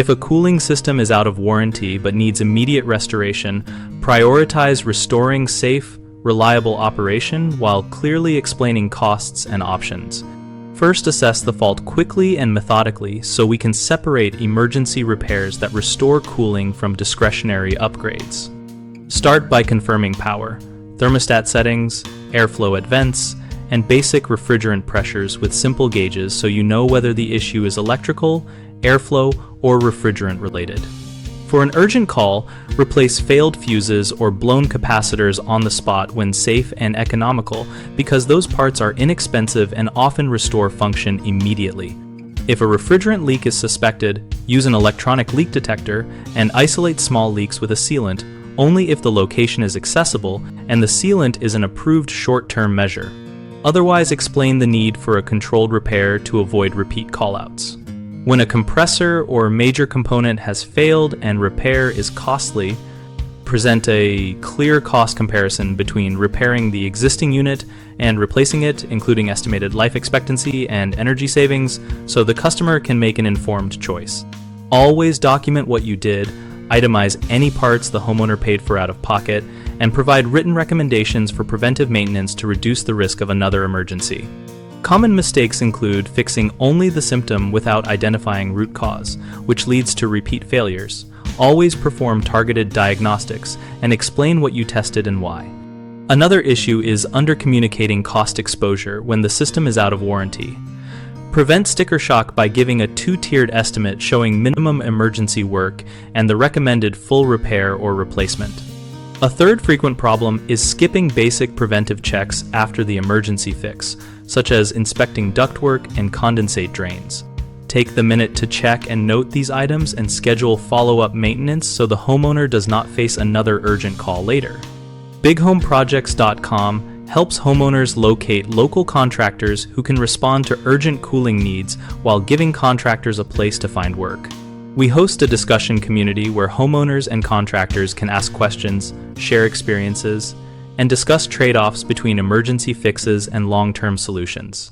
If a cooling system is out of warranty but needs immediate restoration, prioritize restoring safe, reliable operation while clearly explaining costs and options. First, assess the fault quickly and methodically so we can separate emergency repairs that restore cooling from discretionary upgrades. Start by confirming power, thermostat settings, airflow at vents, and basic refrigerant pressures with simple gauges so you know whether the issue is electrical, airflow, or refrigerant related. For an urgent call, replace failed fuses or blown capacitors on the spot when safe and economical because those parts are inexpensive and often restore function immediately. If a refrigerant leak is suspected, use an electronic leak detector and isolate small leaks with a sealant only if the location is accessible and the sealant is an approved short-term measure. Otherwise, explain the need for a controlled repair to avoid repeat callouts. When a compressor or major component has failed and repair is costly, present a clear cost comparison between repairing the existing unit and replacing it, including estimated life expectancy and energy savings, so the customer can make an informed choice. Always document what you did, itemize any parts the homeowner paid for out of pocket, and provide written recommendations for preventive maintenance to reduce the risk of another emergency. Common mistakes include fixing only the symptom without identifying root cause, which leads to repeat failures. Always perform targeted diagnostics and explain what you tested and why. Another issue is undercommunicating cost exposure when the system is out of warranty. Prevent sticker shock by giving a two-tiered estimate showing minimum emergency work and the recommended full repair or replacement. A third frequent problem is skipping basic preventive checks after the emergency fix, such as inspecting ductwork and condensate drains. Take the minute to check and note these items and schedule follow-up maintenance so the homeowner does not face another urgent call later. BigHomeProjects.com helps homeowners locate local contractors who can respond to urgent cooling needs while giving contractors a place to find work. We host a discussion community where homeowners and contractors can ask questions, share experiences, and discuss trade-offs between emergency fixes and long-term solutions.